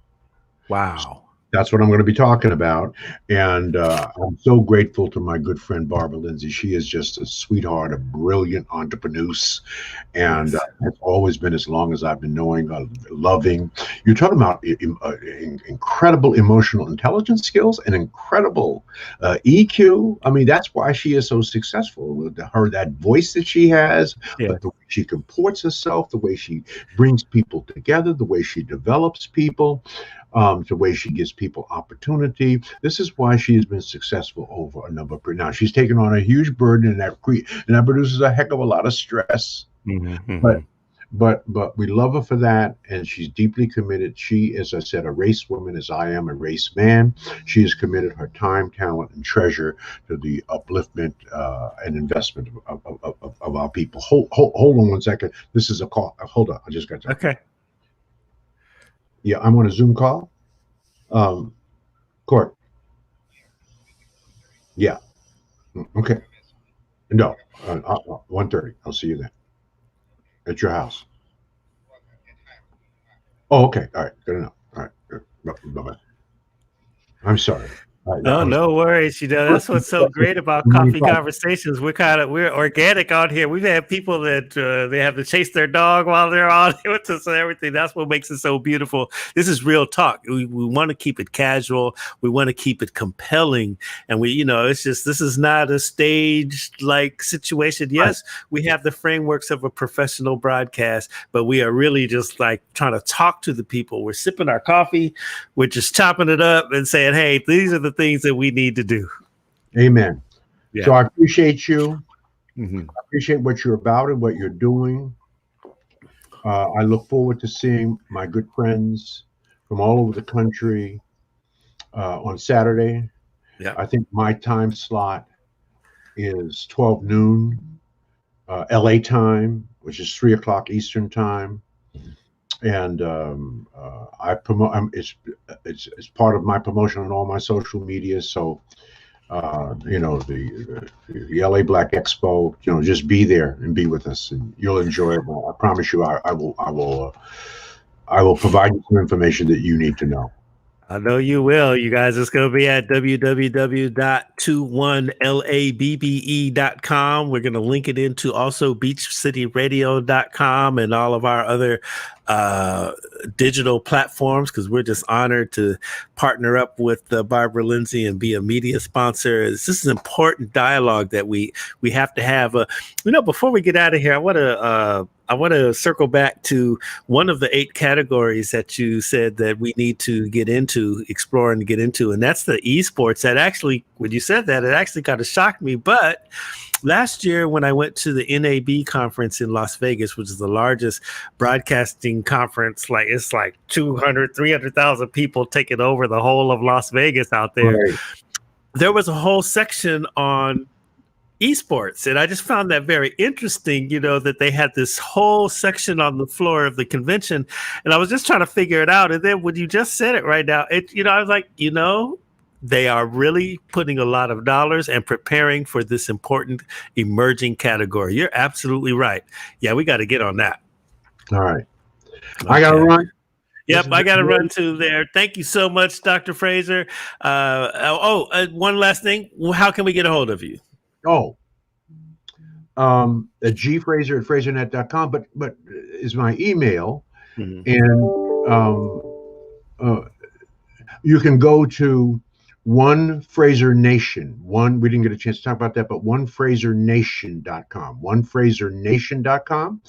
Wow. That's what I'm going to be talking about. And I'm so grateful to my good friend Barbara Lindsay. She is just a sweetheart, a brilliant entrepreneur, and Yes. has always been, as long as I've been knowing, loving. You're talking about incredible emotional intelligence skills and incredible EQ. I mean, that's why she is so successful. With that voice that she has, Yeah. but the way she comports herself, the way she brings people together, the way she develops people, the way she gives people opportunity. This is why she has been successful over a number of years. Now she's taken on a huge burden, and that produces a heck of a lot of stress. But Mm-hmm. but we love her for that, and she's deeply committed. She, as I said, a race woman, as I am a race man. She has committed her time, talent, and treasure to the upliftment and investment of our people. Hold on one second. This is a call. Hold on. I just got to. Okay. Yeah, I'm on a Zoom call. Court. Yeah. Okay. No. 1:30. I'll see you then at your house. Oh, okay. All right. Good enough. All right. Bye bye. I'm sorry. No, no worries. That's what's so great about coffee conversations. We're organic on here. We've had people that they have to chase their dog while they're on with us and everything. That's what makes it so beautiful. This is real talk. We want to keep it casual. We want to keep it compelling. And it's just, this is not a staged like situation. Yes, we have the frameworks of a professional broadcast, but we are really just like trying to talk to the people. We're sipping our coffee. We're just chopping it up and saying, hey, these are the things that we need to do. Amen. Yeah. So I appreciate you. Mm-hmm. I appreciate what you're about and what you're doing. I look forward to seeing my good friends from all over the country on Saturday. Yeah. I think my time slot is 12 noon LA time, which is 3 o'clock Eastern time. And I promote. It's part of my promotion on all my social media. So, the LA Black Expo. Just be there and be with us, and you'll enjoy it. I promise you, I will provide you some information that you need to know. I know you will. You guys, it's going to be at www.21labbe.com. We're going to link it into also beachcityradio.com and all of our other digital platforms, because we're just honored to partner up with Barbara Lindsay and be a media sponsor. This is an important dialogue that we have to have. Before we get out of here, I want to circle back to one of the 8 categories that you said that we need to explore and get into, and that's the esports. That actually, when you said that, it actually kind of shocked me. But last year, when I went to the NAB conference in Las Vegas, which is the largest broadcasting conference, it's like 200, 300,000 people taking over the whole of Las Vegas out there. Right. There was a whole section on esports, and I just found that very interesting, that they had this whole section on the floor of the convention, and I was just trying to figure it out. And then when you just said it right now, I was like, they are really putting a lot of dollars and preparing for this important emerging category. You're absolutely right. Yeah, we got to get on that. All right. Okay. I got to run. Yep, I got to run to there. Thank you so much, Dr. Fraser. One last thing. How can we get a hold of you? At G Fraser at FraserNet.com, but is my email. Mm-hmm. And you can go to One Fraser Nation. We didn't get a chance to talk about that, but OneFraserNation.com. OneFraserNation.com,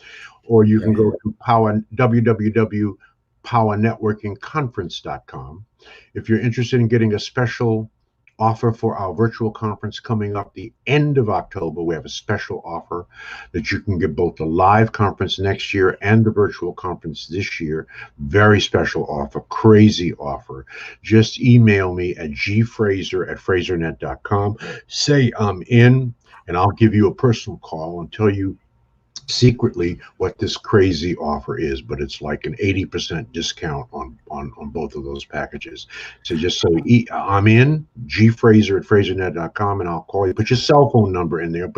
or you can go to www.powernetworkingconference.com. If you're interested in getting a special offer for our virtual conference coming up the end of October, we have a special offer that you can get both the live conference next year and the virtual conference this year. Very special offer, crazy offer. Just email me at gfraser@frasernet.com. Say I'm in, and I'll give you a personal call and tell you secretly what this crazy offer is, but it's like an 80% discount on both of those packages. So just say I'm in, gfraser@frasernet.com, and I'll call you. Put your cell phone number in there,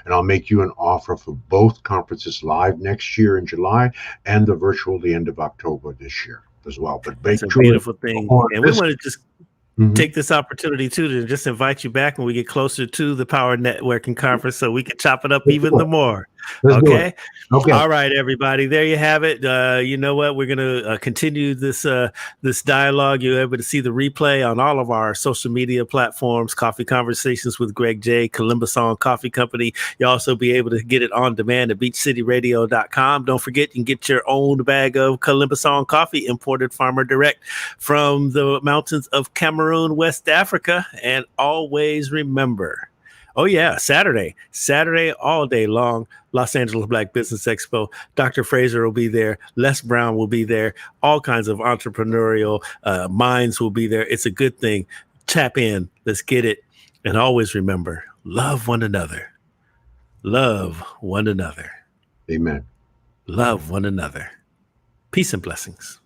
and I'll make you an offer for both conferences live next year in July and the virtual the end of October this year as well. But it's a beautiful thing. And we want to just take this opportunity too to just invite you back when we get closer to the Power Networking Conference, so we can chop it up even the more. Okay. All right, everybody. There you have it. You know what? We're going to continue this dialogue. You're able to see the replay on all of our social media platforms, Coffee Conversations with Greg J, Columbus On Coffee Company. You'll also be able to get it on demand at beachcityradio.com. Don't forget, you can get your own bag of Columbus On coffee, imported farmer direct from the mountains of Cameroon, West Africa. And always remember, Saturday all day long, Los Angeles Black Business Expo. Dr. Fraser will be there. Les Brown will be there. All kinds of entrepreneurial minds will be there. It's a good thing. Tap in. Let's get it. And always remember, love one another. Love one another. Amen. Love one another. Peace and blessings.